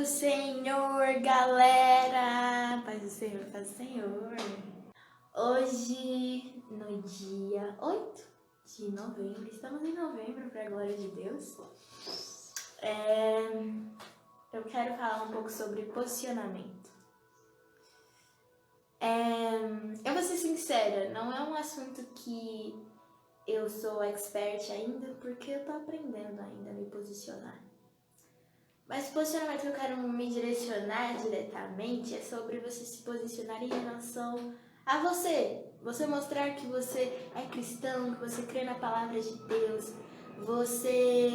do Senhor, galera! Paz do Senhor, paz do Senhor! Hoje, no dia 8 de novembro, estamos em novembro, para a glória de Deus, eu quero falar um pouco sobre posicionamento. Eu vou ser sincera, não é um assunto que eu sou expert ainda, porque eu tô aprendendo ainda a me posicionar. Mas o posicionamento que eu quero me direcionar diretamente é sobre você se posicionar em relação a você. Você mostrar que você é cristão, que você crê na palavra de Deus. Você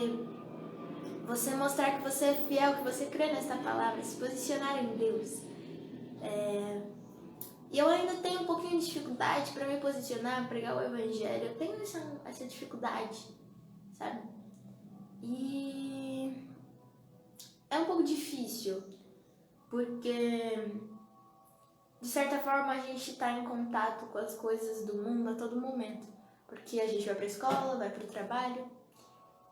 mostrar que você é fiel, que você crê nessa palavra, se posicionar em Deus. E eu ainda tenho um pouquinho de dificuldade para me posicionar, pregar o evangelho. Eu tenho essa dificuldade, sabe? E é um pouco difícil, porque de certa forma a gente está em contato com as coisas do mundo a todo momento. Porque a gente vai para a escola, vai para o trabalho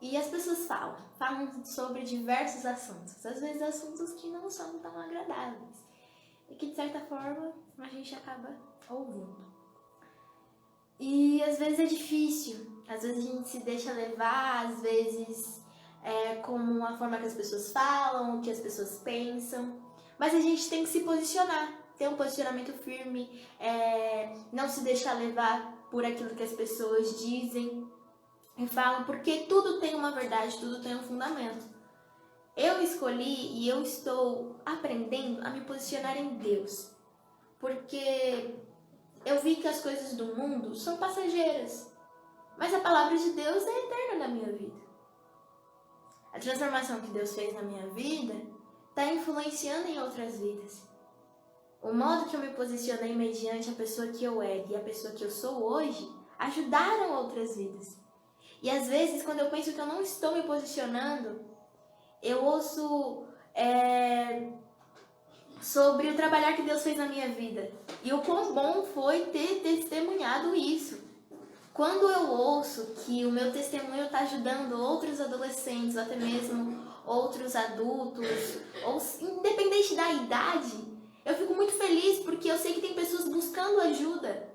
e as pessoas falam sobre diversos assuntos. Às vezes assuntos que não são tão agradáveis e que de certa forma a gente acaba ouvindo. E às vezes é difícil, às vezes a gente se deixa levar, às vezes como a forma que as pessoas falam, o que as pessoas pensam, mas a gente tem que se posicionar, ter um posicionamento firme, não se deixar levar por aquilo que as pessoas dizem e falam, porque tudo tem uma verdade, tudo tem um fundamento. Eu escolhi e eu estou aprendendo a me posicionar em Deus, porque eu vi que as coisas do mundo são passageiras, mas a palavra de Deus é eterna na minha vida. A transformação que Deus fez na minha vida está influenciando em outras vidas. O modo que eu me posicionei mediante a pessoa que eu era e a pessoa que eu sou hoje ajudaram outras vidas. E às vezes, quando eu penso que eu não estou me posicionando, eu ouço sobre o trabalhar que Deus fez na minha vida. E o quão bom foi ter testemunhado isso. Quando eu ouço que o meu testemunho está ajudando outros adolescentes, ou até mesmo outros adultos, ou independente da idade, eu fico muito feliz porque eu sei que tem pessoas buscando ajuda.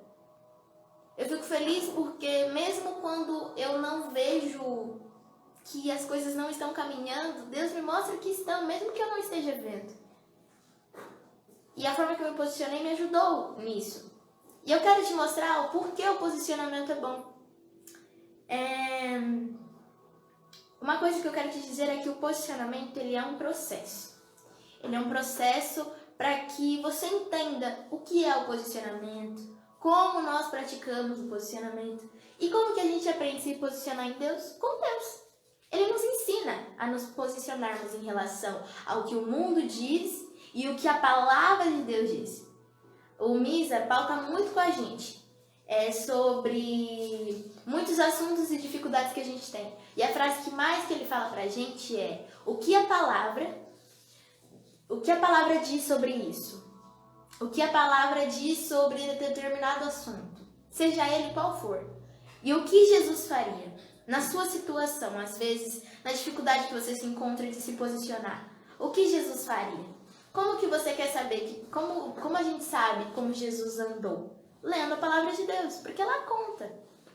Eu fico feliz porque mesmo quando eu não vejo que as coisas não estão caminhando, Deus me mostra que estão, mesmo que eu não esteja vendo. E a forma que eu me posicionei me ajudou nisso. E eu quero te mostrar o porquê o posicionamento é bom. Uma coisa que eu quero te dizer é que o posicionamento ele é um processo. Ele é um processo para que você entenda o que é o posicionamento, como nós praticamos o posicionamento e como que a gente aprende a se posicionar em Deus com Deus. Ele nos ensina a nos posicionarmos em relação ao que o mundo diz e o que a palavra de Deus diz. O Misa pauta muito com a gente sobre muitos assuntos e dificuldades que a gente tem. E a frase que mais que ele fala pra gente é: o que a palavra diz sobre isso? O que a palavra diz sobre determinado assunto, seja ele qual for. E o que Jesus faria na sua situação, às vezes na dificuldade que você se encontra de se posicionar? O que Jesus faria? Como que você quer saber? Como a gente sabe como Jesus andou? Lendo a palavra de Deus, porque ela conta.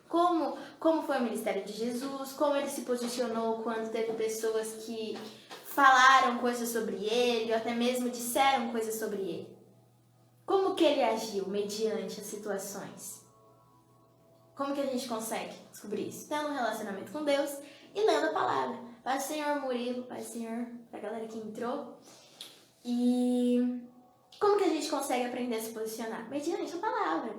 Como foi o ministério de Jesus, como ele se posicionou quando teve pessoas que falaram coisas sobre ele, ou até mesmo disseram coisas sobre ele. Como que ele agiu mediante as situações? Como que a gente consegue descobrir isso? Tendo um relacionamento com Deus e lendo a palavra. Pai do Senhor Murilo, Pai do Senhor, pra galera que entrou. E como que a gente consegue aprender a se posicionar? Mediante a palavra.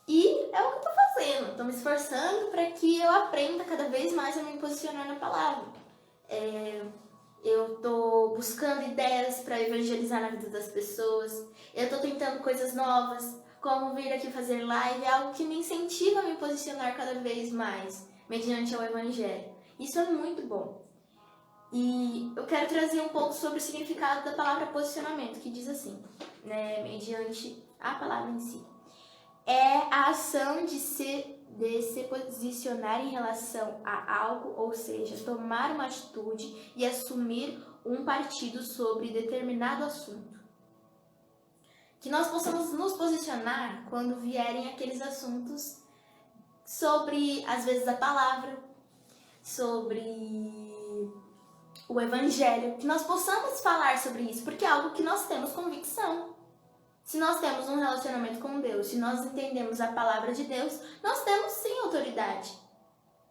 E é o que eu tô fazendo. Tô me esforçando para que eu aprenda cada vez mais a me posicionar na palavra. Eu tô buscando ideias para evangelizar na vida das pessoas. Eu tô tentando coisas novas, como vir aqui fazer live, é algo que me incentiva a me posicionar cada vez mais mediante o evangelho. Isso é muito bom. E eu quero trazer um pouco sobre o significado da palavra posicionamento, que diz assim, mediante a palavra em si. É a ação de se posicionar em relação a algo, ou seja, tomar uma atitude e assumir um partido sobre determinado assunto. Que nós possamos nos posicionar quando vierem aqueles assuntos sobre, às vezes, a palavra, sobre o evangelho, que nós possamos falar sobre isso, porque é algo que nós temos convicção. Se nós temos um relacionamento com Deus, se nós entendemos a palavra de Deus, nós temos sim autoridade.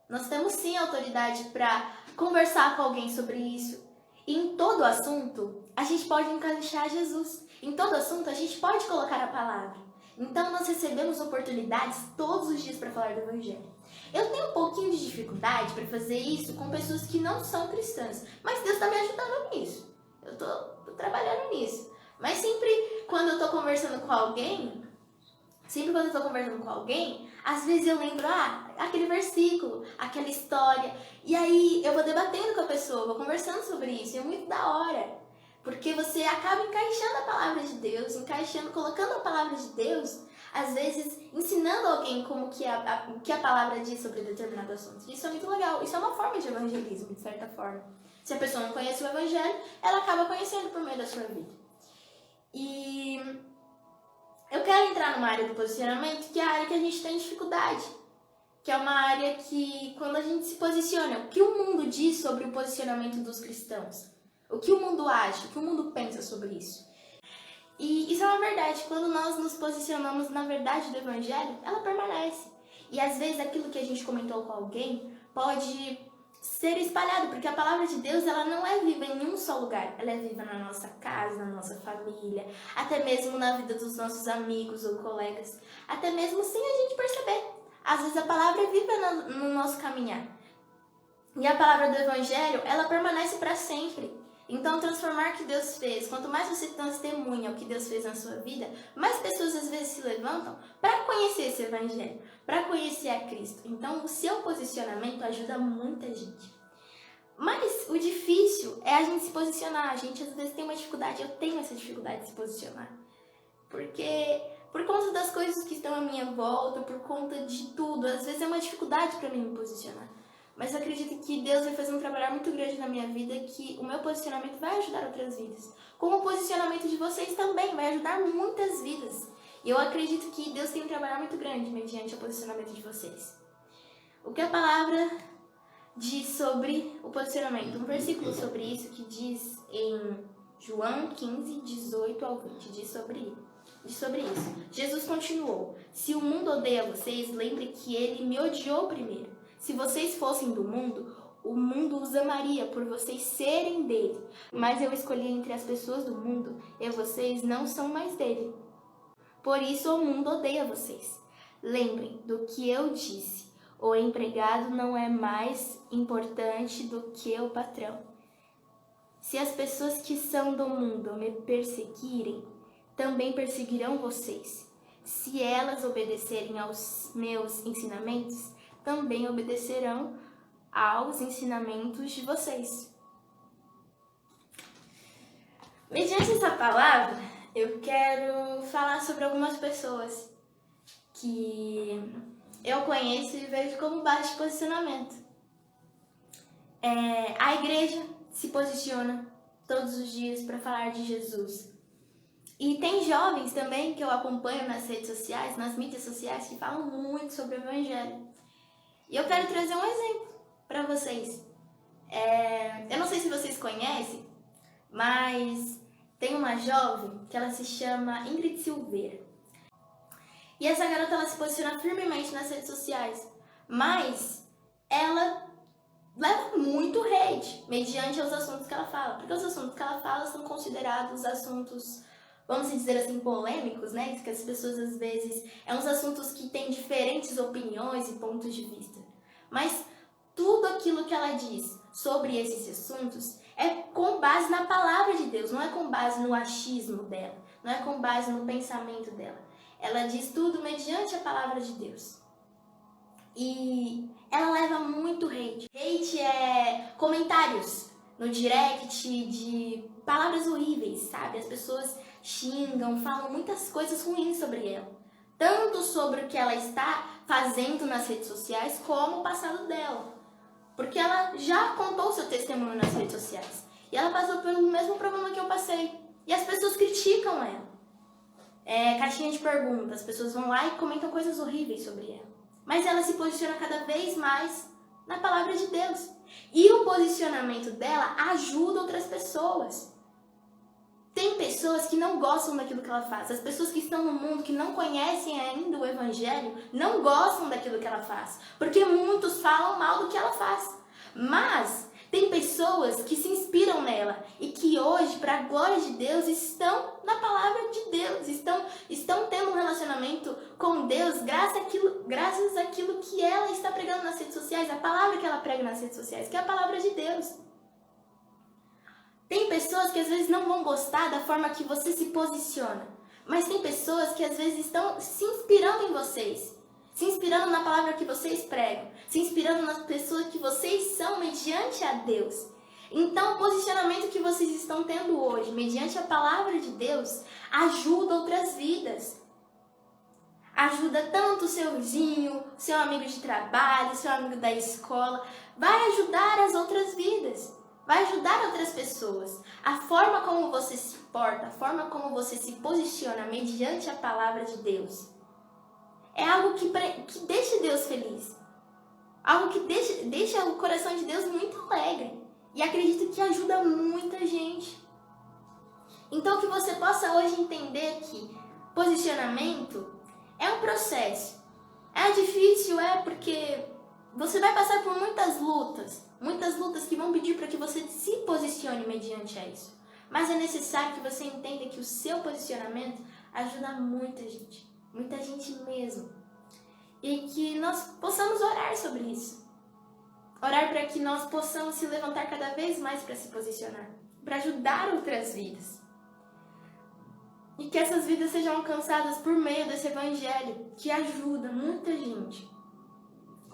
Nós temos sim autoridade para conversar com alguém sobre isso. E em todo assunto, a gente pode encaixar Jesus. Em todo assunto, a gente pode colocar a palavra. Então, nós recebemos oportunidades todos os dias para falar do evangelho. Eu tenho um pouquinho de dificuldade para fazer isso com pessoas que não são cristãs, mas Deus está me ajudando nisso. Eu tô trabalhando nisso. Mas sempre quando eu tô conversando com alguém, às vezes eu lembro, aquele versículo, aquela história. E aí eu vou debatendo com a pessoa, vou conversando sobre isso. E é muito da hora. Porque você acaba encaixando a palavra de Deus, colocando a palavra de Deus, às vezes ensinando alguém como que o que a palavra diz sobre determinado assunto. Isso é muito legal. Isso é uma forma de evangelismo, de certa forma. Se a pessoa não conhece o evangelho, ela acaba conhecendo por meio da sua vida. E eu quero entrar numa área do posicionamento, que é a área que a gente tem dificuldade. Que é uma área que, quando a gente se posiciona, o que o mundo diz sobre o posicionamento dos cristãos? O que o mundo acha? O que o mundo pensa sobre isso? E isso é uma verdade. Quando nós nos posicionamos na verdade do evangelho, ela permanece. E às vezes aquilo que a gente comentou com alguém pode ser espalhado, porque a palavra de Deus, ela não é viva em um só lugar. Ela é viva na nossa casa, na nossa família, até mesmo na vida dos nossos amigos ou colegas, até mesmo sem a gente perceber. Às vezes a palavra é viva no nosso caminhar. E a palavra do evangelho, ela permanece para sempre. Então, transformar o que Deus fez, quanto mais você testemunha o que Deus fez na sua vida, mais pessoas às vezes se levantam para conhecer esse evangelho, para conhecer a Cristo. Então, o seu posicionamento ajuda muita gente. Mas o difícil é a gente se posicionar. A gente às vezes tem uma dificuldade, eu tenho essa dificuldade de se posicionar. Porque por conta das coisas que estão à minha volta, por conta de tudo, às vezes é uma dificuldade para mim me posicionar. Mas eu acredito que Deus vai fazer um trabalho muito grande na minha vida, que o meu posicionamento vai ajudar outras vidas. Como o posicionamento de vocês também vai ajudar muitas vidas. E eu acredito que Deus tem um trabalho muito grande mediante o posicionamento de vocês. O que a palavra diz sobre o posicionamento? Um versículo sobre isso que diz em João 15, 18 ao 20, diz sobre isso. Jesus continuou: se o mundo odeia vocês, lembre que ele me odiou primeiro. Se vocês fossem do mundo, o mundo os amaria por vocês serem dele. Mas eu escolhi entre as pessoas do mundo e vocês não são mais dele. Por isso o mundo odeia vocês. Lembrem do que eu disse: o empregado não é mais importante do que o patrão. Se as pessoas que são do mundo me perseguirem, também perseguirão vocês. Se elas obedecerem aos meus ensinamentos, também obedecerão aos ensinamentos de vocês. Mediante essa palavra, eu quero falar sobre algumas pessoas que eu conheço e vejo como base de posicionamento. A igreja se posiciona todos os dias para falar de Jesus. E tem jovens também que eu acompanho nas redes sociais, nas mídias sociais, que falam muito sobre o evangelho. E eu quero trazer um exemplo para vocês. Eu não sei se vocês conhecem, mas tem uma jovem que ela se chama Ingrid Silveira. E essa garota, ela se posiciona firmemente nas redes sociais, mas ela leva muito hate mediante os assuntos que ela fala, porque os assuntos que ela fala são considerados assuntos, vamos dizer assim, polêmicos, né? Que as pessoas às vezes, uns assuntos que têm diferentes opiniões e pontos de vista. Mas tudo aquilo que ela diz sobre esses assuntos é com base na palavra de Deus, não é com base no achismo dela, não é com base no pensamento dela. Ela diz tudo mediante a palavra de Deus. E ela leva muito hate. Hate é comentários no direct de palavras horríveis, sabe? As pessoas xingam, falam muitas coisas ruins sobre ela. Tanto sobre o que ela está fazendo nas redes sociais, como o passado dela. Porque ela já contou seu testemunho nas redes sociais. E ela passou pelo mesmo problema que eu passei. E as pessoas criticam ela. Caixinha de perguntas, as pessoas vão lá e comentam coisas horríveis sobre ela. Mas ela se posiciona cada vez mais na palavra de Deus. E o posicionamento dela ajuda outras pessoas. Tem pessoas que não gostam daquilo que ela faz. As pessoas que estão no mundo, que não conhecem ainda o Evangelho, não gostam daquilo que ela faz. Porque muitos falam mal do que ela faz. Mas tem pessoas que se inspiram nela e que hoje, para a glória de Deus, estão na palavra de Deus. Estão tendo um relacionamento com Deus graças àquilo que ela está pregando nas redes sociais. A palavra que ela prega nas redes sociais, que é a palavra de Deus. Tem pessoas que às vezes não vão gostar da forma que você se posiciona. Mas tem pessoas que às vezes estão se inspirando em vocês. Se inspirando na palavra que vocês pregam. Se inspirando nas pessoas que vocês são mediante a Deus. Então o posicionamento que vocês estão tendo hoje, mediante a palavra de Deus, ajuda outras vidas. Ajuda tanto o seu vizinho, seu amigo de trabalho, seu amigo da escola. Vai ajudar as outras vidas. Vai ajudar outras pessoas. A forma como você se porta, a forma como você se posiciona mediante a palavra de Deus é algo que deixa Deus feliz. Algo que deixa o coração de Deus muito alegre. E acredito que ajuda muita gente. Então que você possa hoje entender que posicionamento é um processo. É difícil, porque você vai passar por muitas lutas que vão pedir para que você se posicione mediante a isso. Mas é necessário que você entenda que o seu posicionamento ajuda muita gente mesmo. E que nós possamos orar sobre isso. Orar para que nós possamos se levantar cada vez mais para se posicionar, para ajudar outras vidas. E que essas vidas sejam alcançadas por meio desse evangelho, que ajuda muita gente.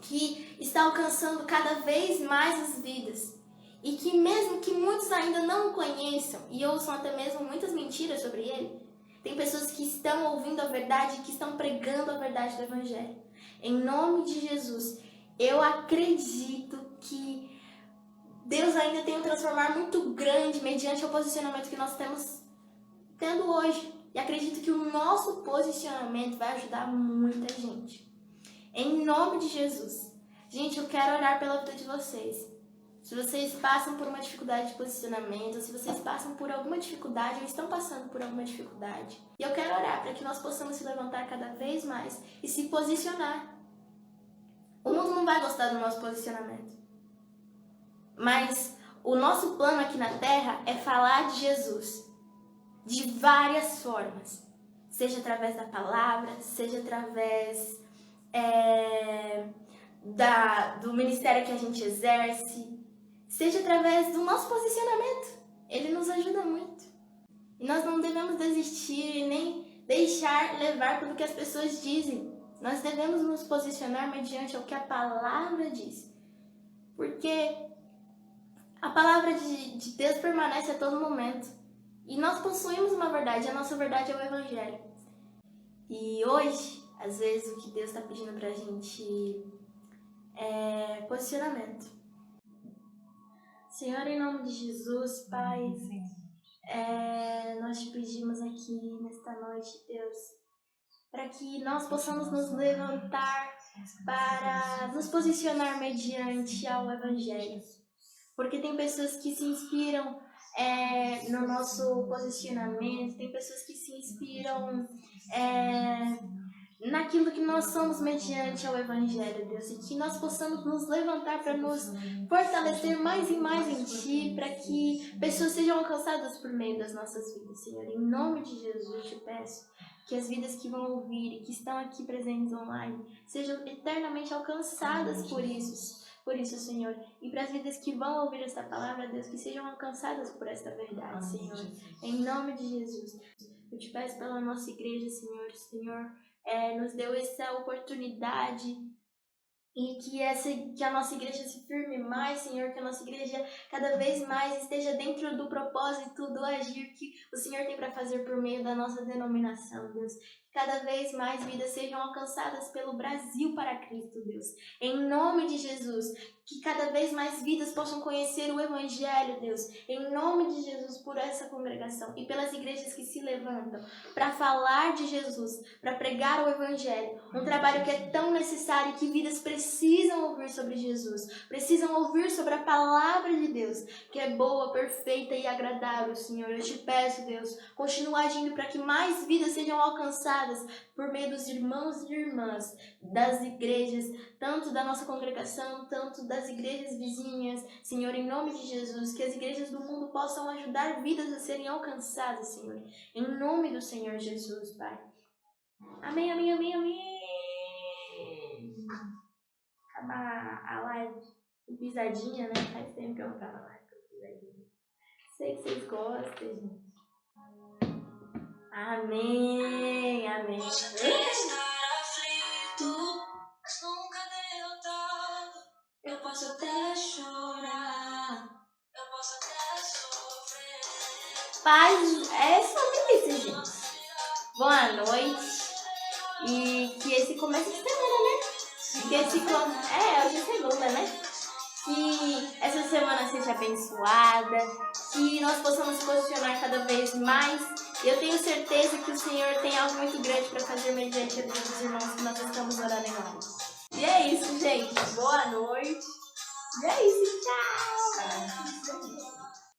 Que está alcançando cada vez mais as vidas. E que mesmo que muitos ainda não o conheçam e ouçam até mesmo muitas mentiras sobre ele, tem pessoas que estão ouvindo a verdade e que estão pregando a verdade do Evangelho. Em nome de Jesus, eu acredito que Deus ainda tem um transformar muito grande mediante o posicionamento que nós estamos tendo hoje. E acredito que o nosso posicionamento vai ajudar muita gente. Em nome de Jesus. Gente, eu quero orar pela vida de vocês. Se vocês passam por uma dificuldade de posicionamento, se vocês passam por alguma dificuldade ou estão passando por alguma dificuldade, e eu quero orar para que nós possamos se levantar cada vez mais e se posicionar. O mundo não vai gostar do nosso posicionamento. Mas o nosso plano aqui na Terra é falar de Jesus. De várias formas. Seja através da palavra, seja através do ministério que a gente exerce, seja através do nosso posicionamento. Ele nos ajuda muito. E nós não devemos desistir e nem deixar levar pelo que as pessoas dizem. Nós devemos nos posicionar mediante o que a palavra diz. Porque a palavra de Deus permanece a todo momento. E nós possuímos uma verdade, a nossa verdade é o Evangelho. E hoje, às vezes, o que Deus está pedindo pra gente é posicionamento. Senhor, em nome de Jesus, Pai, nós te pedimos aqui nesta noite, Deus, para que nós possamos nos levantar para nos posicionar mediante ao Evangelho. Porque tem pessoas que se inspiram no nosso posicionamento, tem pessoas que se inspiram naquilo que nós somos mediante ao Evangelho, Deus, e que nós possamos nos levantar para nos fortalecer mais e mais em Ti, para que pessoas sejam alcançadas por meio das nossas vidas, Senhor. Em nome de Jesus, eu te peço que as vidas que vão ouvir e que estão aqui presentes online sejam eternamente alcançadas por isso, Senhor. E para as vidas que vão ouvir esta palavra, Deus, que sejam alcançadas por esta verdade, Senhor. Em nome de Jesus. Eu te peço pela nossa igreja, Senhor. Senhor, nos deu essa oportunidade e que a nossa igreja se firme mais, Senhor, que a nossa igreja cada vez mais esteja dentro do propósito, do agir que o Senhor tem para fazer por meio da nossa denominação, Deus. cada vez mais vidas sejam alcançadas pelo Brasil para Cristo, Deus. Em nome de Jesus, que cada vez mais vidas possam conhecer o Evangelho, Deus. Em nome de Jesus, por essa congregação e pelas igrejas que se levantam para falar de Jesus, para pregar o Evangelho. Um trabalho que é tão necessário e que vidas precisam ouvir sobre Jesus, precisam ouvir sobre a palavra de Deus, que é boa, perfeita e agradável, Senhor. Eu te peço, Deus, continua agindo para que mais vidas sejam alcançadas por meio dos irmãos e irmãs das igrejas, tanto da nossa congregação, tanto das igrejas vizinhas, Senhor, em nome de Jesus, que as igrejas do mundo possam ajudar vidas a serem alcançadas, Senhor, em nome do Senhor Jesus, Pai. Amém, amém, amém, amém. Acabar a live com pisadinha, né? Faz tempo que eu não tava live com pisadinha. Sei que vocês gostam, gente. Amém, amém. Eu posso até chorar, eu posso até sofrer. Paz é sobre isso, gente. Boa noite. E que esse começo de semana, né? Que esse hoje é segunda, né? Que essa semana seja abençoada, que nós possamos posicionar cada vez mais. Eu tenho certeza que o Senhor tem algo muito grande para fazer mediante a vida dos irmãos que nós estamos orando agora. E é isso, gente. Boa noite. E é isso, tchau!